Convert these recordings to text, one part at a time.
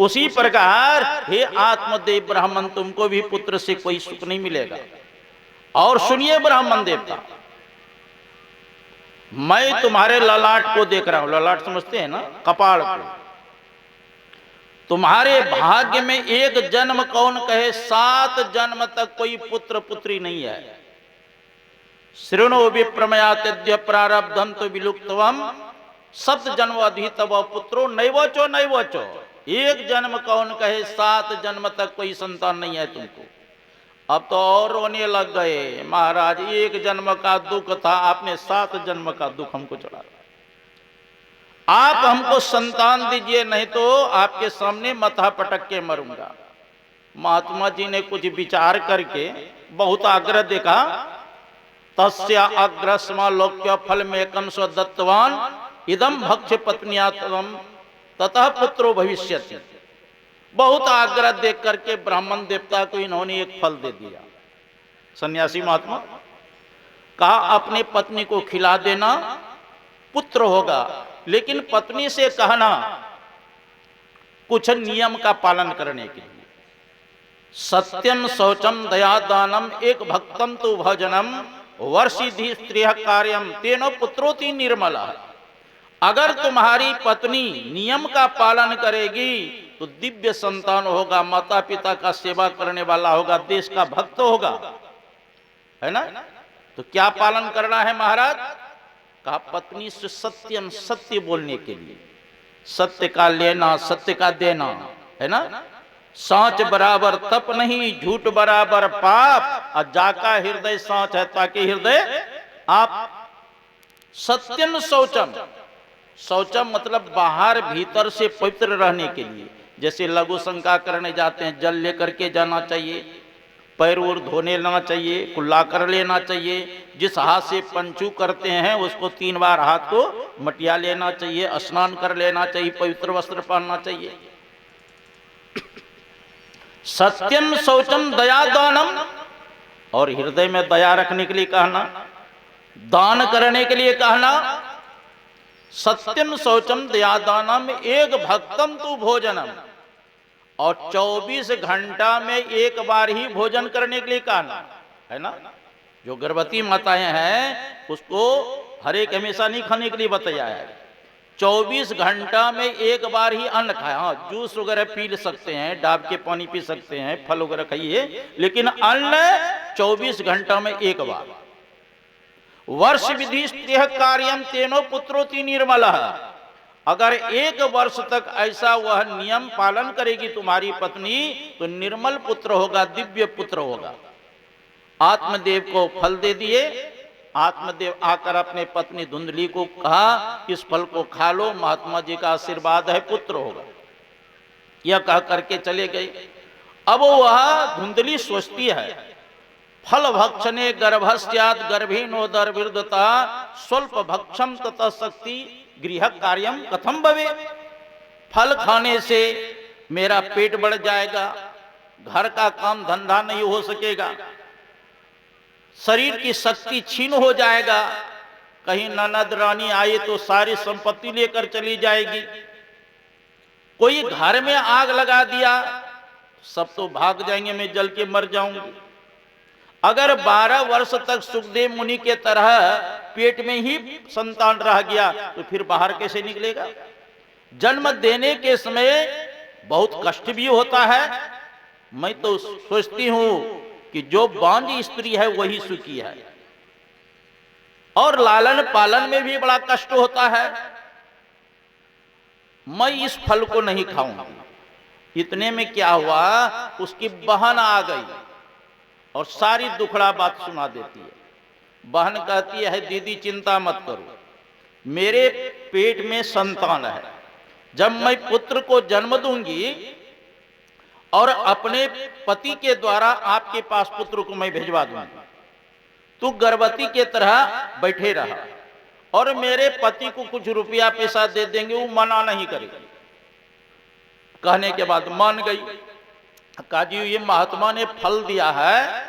उसी प्रकार हे आत्मदेव ब्राह्मण, तुमको भी पुत्र से कोई सुख नहीं मिलेगा। और सुनिए ब्राह्मण देवता, मैं तुम्हारे ललाट को देख रहा हूं। ललाट समझते हैं ना, कपाल को। तुम्हारे भाग्य में एक जन्म कौन कहे 7 जन्म तक कोई पुत्र पुत्री नहीं है। श्रृणु विप्रमया तद्य प्रारब्धम तो विलुप्तवम 7 जन्म अधि तव पुत्रो नैवचो नैवचो। एक जन्म कौन कहे 7 जन्म तक कोई संतान नहीं है तुमको। अब तो और रोने लग गए, महाराज एक जन्म का दुख था, आपने 7 जन्म का दुख हमको चढ़ा। आप हमको संतान दीजिए, नहीं तो आपके सामने माथा पटक के मरूंगा। महात्मा जी ने कुछ विचार करके बहुत आग्रह देखा। तस्या अग्रस्मा लोक्य फल में कम स्वदत्तवान इदम भक्ष्य पत्नियातम ततः पुत्रो भविष्यति। बहुत आग्रह देख करके ब्राह्मण देवता को इन्होंने एक फल दे दिया। सन्यासी महात्मा कहा अपने पत्नी को खिला देना, पुत्र होगा, लेकिन पत्नी से कहना कुछ नियम का पालन करने के लिए। सत्यम शौचम दया दानम एक भक्तम तु भजनम वर्षिधि स्त्रिय कार्यम तेनो पुत्रोति निर्मला। अगर तुम्हारी पत्नी नियम का पालन करेगी तो दिव्य संतान होगा, माता पिता का सेवा करने वाला होगा, देश का भक्त होगा, है ना। तो क्या पालन करना है महाराज? कहा पत्नी से सत्यम, सत्य बोलने के लिए, सत्य का लेना, सत्य का देना, है ना। सांच बराबर तप नहीं, झूठ बराबर पाप, और जाका हृदय सांच है ताकि हृदय आप। सत्यम शौचम, शौचम मतलब बाहर भीतर से पवित्र रहने के लिए। जैसे लघु शंका करने जाते हैं, जल लेकर के जाना चाहिए, पैर और धोने लेना चाहिए, कुल्ला कर लेना चाहिए। जिस हाथ से पंचू करते हैं उसको 3 बार हाथ को मटिया लेना चाहिए, स्नान कर लेना चाहिए, पवित्र वस्त्र पहनना चाहिए। सत्यम शौचम दया दानम, और हृदय में दया रखने के लिए कहना, दान करने के लिए कहना। सत्यम शौचम दया दानम एक भक्तम तु भोजनम, और 24 घंटा में एक बार ही भोजन करने के लिए कहना, है ना। जो गर्भवती माताएं हैं उसको हर एक हमेशा नहीं खाने के लिए बताया है। 24 घंटा में एक बार ही अन्न खाए। हाँ, जूस वगैरह पी सकते हैं, डाब के पानी पी सकते हैं, फल वगैरह खाइए, लेकिन अन्न 24 घंटा में एक बार। वर्ष विधि स्त्रिय कार्यम तेनो पुत्रोति निर्मला। अगर 1 वर्ष तक ऐसा वह नियम पालन करेगी तुम्हारी पत्नी तो निर्मल पुत्र होगा, दिव्य पुत्र होगा। आत्मदेव को फल दे दिए। आत्मदेव आकर अपने पत्नी धुंधली को कहा इस फल को खा लो, महात्मा जी का आशीर्वाद है, पुत्र होगा। यह कह करके चले गए। अब वह धुंधली सोचती है, फल भक्षणे गर्भस्यात् गर्भीणोदरविर्दता स्वल्प भक्षम ततः शक्ति गृह कार्यम कथम भवे। फल खाने से मेरा पेट बढ़ जाएगा, घर का काम धंधा नहीं हो सकेगा, शरीर की शक्ति छीन हो जाएगा, कहीं ननद रानी आई तो सारी संपत्ति लेकर चली जाएगी, कोई घर में आग लगा दिया सब तो भाग जाएंगे, मैं जल के मर जाऊंगी। अगर 12 वर्ष तक सुखदेव मुनि के तरह पेट में ही संतान रह गया तो फिर बाहर कैसे निकलेगा। जन्म देने के समय बहुत कष्ट भी होता है। मैं तो सोचती हूं कि जो बांझ स्त्री है वही सुखी है, और लालन पालन में भी बड़ा कष्ट होता है। मैं इस फल को नहीं खाऊंगी। इतने में क्या हुआ, उसकी बहन आ गई और सारी दुखड़ा बात सुना देती है। बहन कहती है दीदी चिंता मत करो, मेरे पेट में संतान है, जब मैं पुत्र को जन्म दूंगी और अपने पति के द्वारा आपके पास पुत्र को मैं भिजवा दूंगी, तू गर्भवती के तरह बैठे रहा और मेरे पति को कुछ रुपया पैसा दे देंगे, वो मना नहीं करेगी। कहने के बाद मान गई। कहा जी ये महात्मा ने फल दिया है,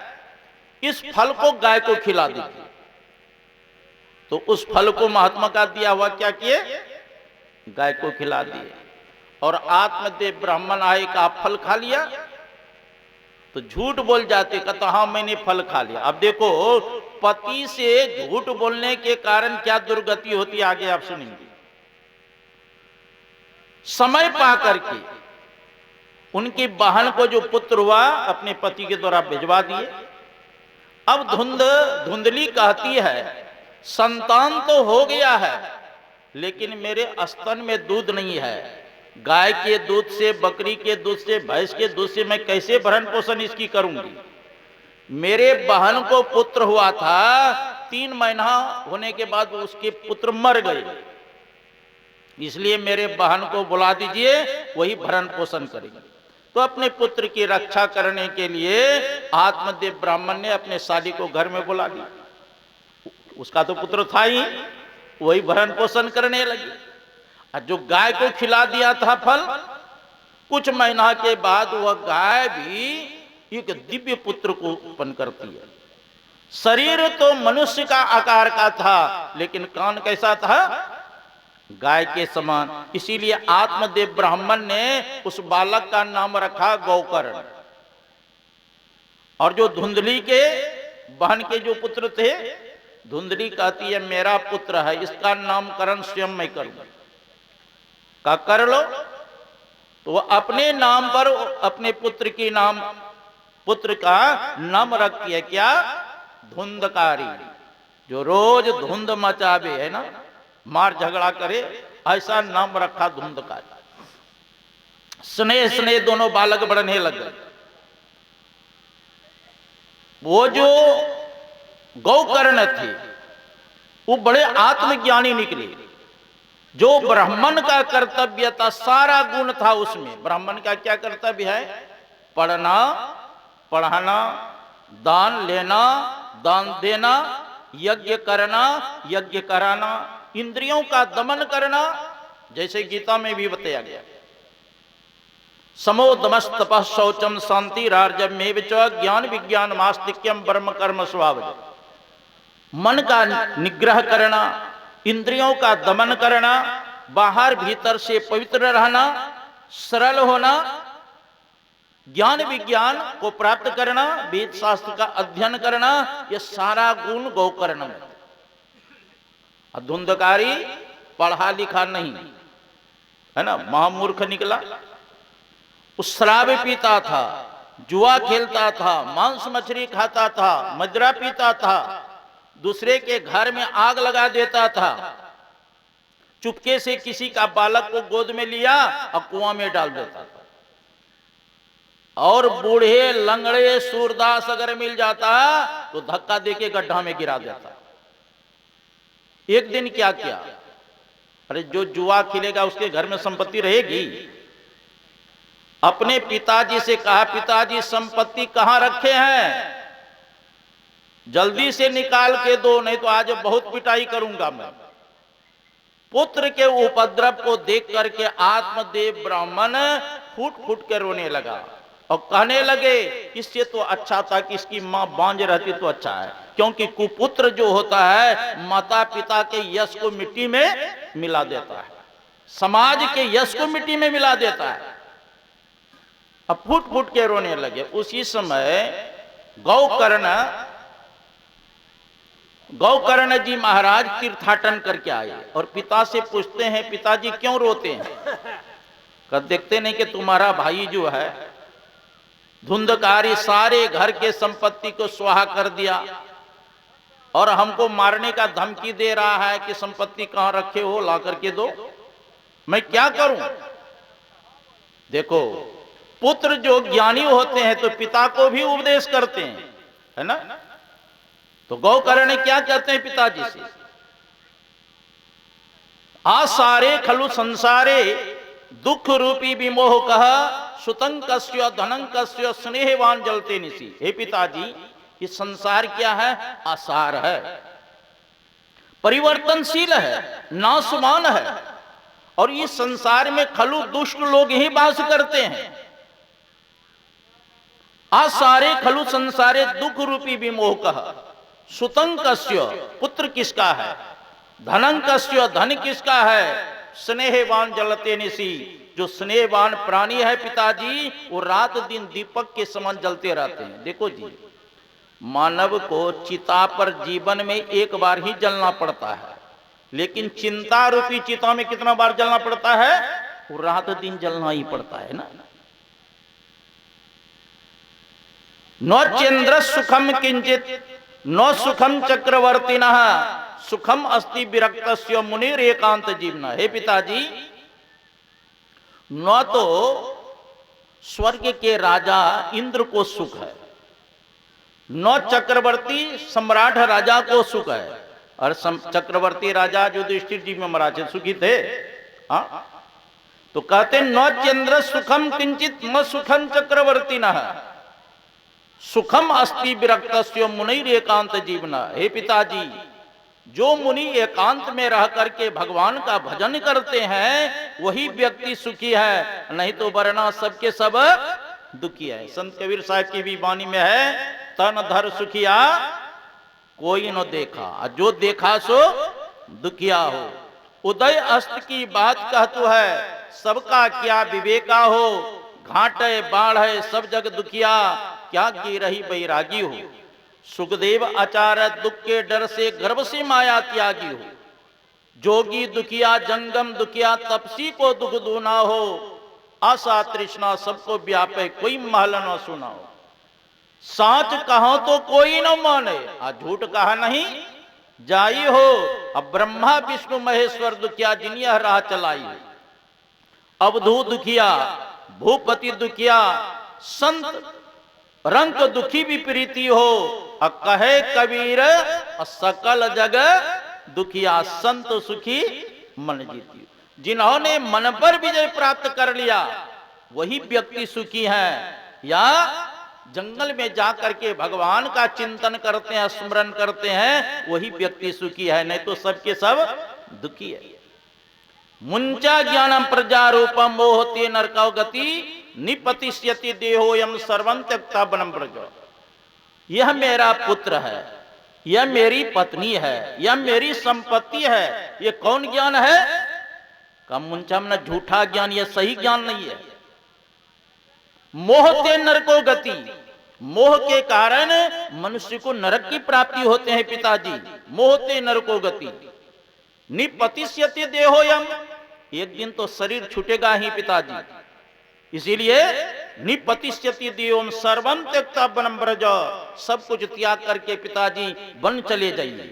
इस फल को गाय को खिला दीजिए। तो उस फल को महात्मा का दिया हुआ क्या किए, गाय को खिला दिए। और आत्मदेव ब्राह्मण आए का फल खा लिया, तो झूठ बोल जाते, कहता हाँ मैंने फल खा लिया। अब देखो पति से झूठ बोलने के कारण क्या दुर्गति होती है, आगे आप सुनेंगे। समय पा करके उनकी बहन को जो पुत्र हुआ अपने पति के द्वारा भिजवा दिए। अब धुंधली कहती है संतान तो हो गया है, लेकिन मेरे स्तन में दूध नहीं है। गाय के दूध से, बकरी के दूध से, भैंस के दूध से मैं कैसे भरण पोषण इसकी करूंगी। मेरे बहन को पुत्र हुआ था, 3 महीना होने के बाद उसके पुत्र मर गए, इसलिए मेरे बहन को बुला दीजिए, वही भरण पोषण करेंगे। तो अपने पुत्र की रक्षा करने के लिए आत्मदेव ब्राह्मण ने अपने साली को घर में बुला लिया। उसका तो पुत्र था ही, वही भरण पोषण करने लगी। और जो गाय को खिला दिया था फल, कुछ महीना के बाद वह गाय भी एक दिव्य पुत्र को उत्पन्न करती है। शरीर तो मनुष्य का आकार का था, लेकिन कान कैसा था, गाय के समान। इसीलिए आत्मदेव ब्राह्मण ने उस बालक का नाम रखा गौकर्ण। और जो धुंधली के बहन के जो पुत्र थे, धुंधली कहती है मेरा पुत्र है, इसका नामकरण स्वयं मैं करूंगा। का कर लो। तो अपने नाम पर अपने पुत्र का नाम रखती है क्या, धुंधकारी। जो रोज धुंध मचावे, है ना, मार झगड़ा करे, ऐसा नाम रखा धुंधकारी। स्नेह स्नेह दोनों बालक बढ़ने लग गए। वो जो गौकर्ण थे वो बड़े आत्मज्ञानी निकले। जो ब्राह्मण का कर्तव्य था, सारा गुण था उसमें। ब्राह्मण का क्या कर्तव्य है, पढ़ना, पढ़ाना, दान लेना, दान देना, यज्ञ करना, यज्ञ कराना, इंद्रियों का दमन करना, जैसे गीता में भी बताया गया। समो दमस तपः शौचम शांति रार्जमेव च ज्ञान विज्ञान मास्तिक्यम ब्रह्म कर्म स्वभाव। मन का निग्रह करना, इंद्रियों का दमन करना, बाहर भीतर से पवित्र रहना, सरल होना, ज्ञान विज्ञान को प्राप्त करना, वेद शास्त्र का अध्ययन करना, यह सारा गुण गौकर्ण में। धुंधकारी पढ़ा लिखा नहीं, है ना, महामूर्ख निकला। उस शराब पीता था, जुआ खेलता था, मांस मछली खाता था, मदिरा पीता था, दूसरे के घर में आग लगा देता था, चुपके से किसी का बालक को गोद में लिया और कुआं में डाल देता था। और बूढ़े लंगड़े सूरदास अगर मिल जाता तो धक्का देके गड्ढा में गिरा देता। एक दिन क्या किया, अरे जो जुआ खेलेगा उसके घर में संपत्ति रहेगी। अपने पिताजी से कहा, पिताजी संपत्ति कहां रखे हैं, जल्दी से निकाल के दो, नहीं तो आज बहुत पिटाई करूंगा मैं। पुत्र के उपद्रव को देख करके आत्मदेव ब्राह्मण फूट फूट कर रोने लगा और कहने लगे इससे तो अच्छा था कि इसकी मां बांझ रहती तो अच्छा है, क्योंकि कुपुत्र जो होता है माता पिता के यश को मिट्टी में मिला देता है, समाज के यश को मिट्टी में मिला देता है। अब फूट फूट के रोने लगे। उसी समय गौकर्ण जी महाराज तीर्थाटन करके आए और पिता से पूछते हैं, पिताजी क्यों रोते हैं। कर देखते नहीं कि तुम्हारा भाई जो है धुंधकारी सारे घर के संपत्ति को स्वाहा कर दिया और हमको मारने का धमकी दे रहा है कि संपत्ति कहां रखे हो, ला करके दो, मैं क्या करूं। देखो पुत्र जो ज्ञानी होते हैं तो पिता को भी उपदेश करते हैं, है ना। तो गौकर्ण क्या कहते हैं पिताजी से, आसारे खलु संसारे दुख रूपी विमोह कह सुतंकस्य धनंकस्य स्नेहवान जलते निसी। हे पिताजी, ये संसार क्या है, आसार है, परिवर्तनशील है, नाशवान है, और इस संसार में खलु दुष्ट लोग ही वास करते हैं। आसारे खलु संसारे दुख रूपी विमोह कह सुतंकस्य पुत्र किसका है, धनंकस्य धन किसका है, स्नेहवान जलते निसी जो स्नेहवान प्राणी है पिताजी, वो रात दिन दीपक के समान जलते रहते हैं। देखो जी, मानव को चिता पर जीवन में एक बार ही जलना पड़ता है, लेकिन चिंता रूपी चिता में कितना बार जलना पड़ता है? वो रात दिन जलना ही पड़ता है ना। नो चंद्र सुखम किंचित नो सुखम चक्रवर्तिनः सुखम अस्ति विरक्तस्य मुनिर एकांत जीवना। हे पिताजी, न तो स्वर्ग के राजा इंद्र को सुख है, न चक्रवर्ती सम्राट राजा को सुख है। और चक्रवर्ती राजा युधिष्ठिर जी में महाराज सुखी थे। हाँ, तो कहते न चंद्र सुखम किंचित न सुखम चक्रवर्ती न सुखम अस्ति विरक्तस्य मुनिर एकांत जीवना। हे पिताजी, जो मुनि एकांत में रह करके भगवान का भजन करते हैं वही व्यक्ति सुखी है, नहीं तो वरना सबके सब दुखी है। संत कबीर साहब की भी वाणी में है, तन धर सुखिया कोई न देखा, जो देखा सो दुखिया हो। उदय अस्त की बात कहतु है, सबका क्या विवेका हो। घाट है बाढ़ है सब जग दुखिया, क्या की रही बैरागी हो। सुखदेव आचार्य दुख के डर से गर्भ से माया त्यागी हो। जोगी दुखिया जंगम दुखिया, तपसी को दुख दूना हो। आशा तृष्णा सबको व्यापे, कोई महल न सुना हो। साच कहो तो कोई न माने, आ झूठ कहा नहीं जाई हो। अब ब्रह्मा विष्णु महेश्वर दुखिया, जिन यह राह चलाई। अवधू दुखिया भूपति दुखिया, संत रंग दुखी भी प्रीति हो। कहे कबीर सकल जग दुखिया, संत सुखी मन जीती। जिन्होंने मन पर विजय प्राप्त कर लिया वही व्यक्ति सुखी है, या जंगल में जाकर के भगवान का चिंतन करते हैं, स्मरण करते हैं, वही व्यक्ति सुखी है, नहीं तो सबके सब दुखी है। मुंचा ज्ञानम प्रजारूपम मोहते नरकौ गति, निपतिष्यति देहोयम सर्वं त्यक्ता वनं व्रज। यह मेरा पुत्र है, यह मेरी पत्नी है, यह मेरी संपत्ति है, ये कौन ज्ञान है? कम मुंचम न झूठा ज्ञान, यह सही ज्ञान नहीं है। मोहते नरको गति, मोह के कारण मनुष्य को नरक की प्राप्ति होते हैं पिताजी। मोहते नरको गति, निपतिष्यति देहोयम, एक दिन तो शरीर छूटेगा ही पिताजी। इसीलिए निपतिष्यति देवम सर्वं त्यक्ता वनं व्रज, सब कुछ त्याग करके पिताजी वन चले जाइए।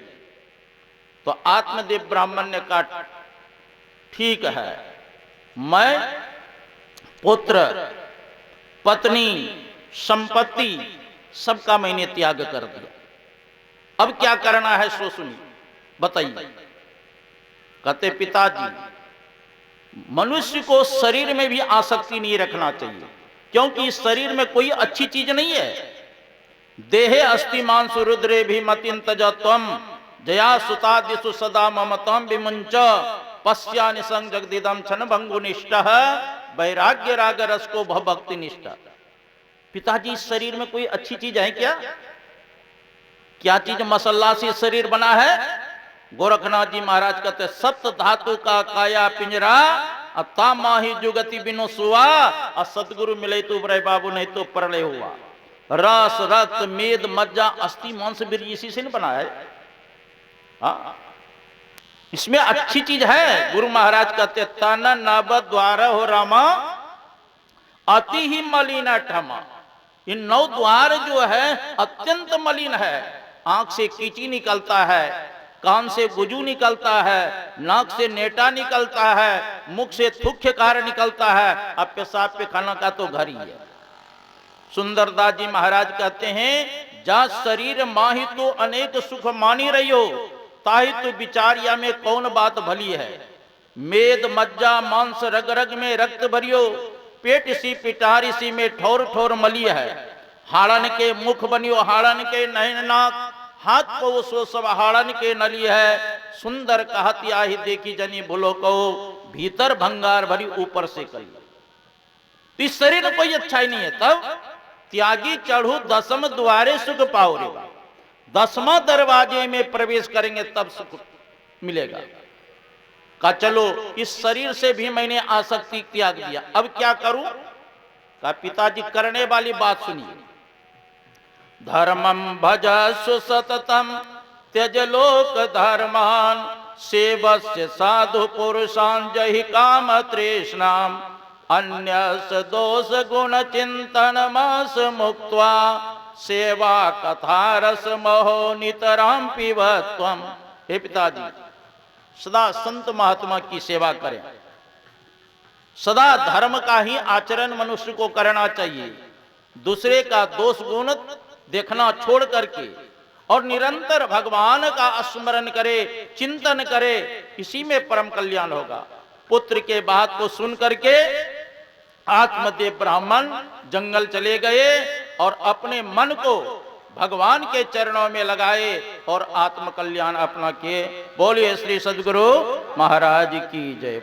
तो आत्मदेव ब्राह्मण ने कहा ठीक है, मैं पुत्र पत्नी संपत्ति सबका मैंने त्याग कर दिया, अब क्या करना है सो सुनिए, बताइए। कहते पिताजी, मनुष्य को शरीर में भी आसक्ति नहीं रखना चाहिए, क्योंकि इस शरीर में कोई अच्छी चीज नहीं है। देहे अस्ति मांसु रुद्रे भी मतिन तज त्वम जया सुता दिशु सदा ममतम विमुंच पश्या निसंग जगदिदम छन भंगुनिष्ठ वैराग्य राग रस को भक्ति निष्ठ। पिताजी, इस शरीर में कोई अच्छी चीज है क्या? क्या चीज मसल्ला से शरीर बना है? गोरखनाथ जी महाराज कहते सत्य धातु का काया पिंजरा, अता माही जुगति बिनु सुआ। और सतगुरु मिले तो बरे बाबू, नहीं तो परले हुआ। रस रक्त मेद मज्जा अस्थि मांस बीर्ज इसी से नहीं बना है। हाँ, इसमें अच्छी चीज है। गुरु महाराज कहते ताना नाब द्वार हो रामा अति ही मलिना ठमा। इन 9 द्वार जो है अत्यंत मलिन है। आंख से कीची निकलता है, कान से गुजू निकलता है, नाक से नेटा निकलता है, मुख से थुक्य कार निकलता है। अब पेशाब पे खाना का तो घर ही है। सुंदरदास जी महाराज कहते हैं जा शरीर माही तो अनेक सुख मानी रही हो, ताही तो विचारिया में कौन बात भली है। मेद मज्जा मांस रग रग में रक्त भरियो, पेट सी पिटारी सी में ठोर ठोर मली है। हाड़न के मुख बनियो हाड़न के नैन नाक, हाथ को सो सब हाड़न के नली है। सुंदर कहती आही देखी जनी भूलो को, भीतर भंगार भरी ऊपर से कली। इस शरीर में कोई अच्छा ही नहीं है। तब त्यागी चढ़ू दसम द्वारे सुख पाओ रे। 10वां दरवाजे में प्रवेश करेंगे तब सुख मिलेगा। कहा चलो इस शरीर से भी मैंने आसक्ति त्याग दिया, अब क्या करूं? कहा पिताजी करने वाली बात सुनिए। धर्मम भजस्व सततम त्यज लोक धर्मान सेवस्य साधु पुरुषान जहि काम तृष्णाम अन्यस दोष गुण चिंतन मास मुक्त्वा सेवा कथा रस महो नितराम पिबत्वम। हे पिताजी, सदा संत महात्मा की सेवा करें, सदा धर्म का ही आचरण मनुष्य को करना चाहिए, दूसरे का दोष गुण देखना छोड़ करके और निरंतर भगवान का स्मरण करे, चिंतन करे, इसी में परम कल्याण होगा। पुत्र के बात को सुन करके आत्मदेव ब्राह्मण जंगल चले गए और अपने मन को भगवान के चरणों में लगाए और आत्म कल्याण अपना किए। बोलिए श्री सद्गुरु महाराज की जय।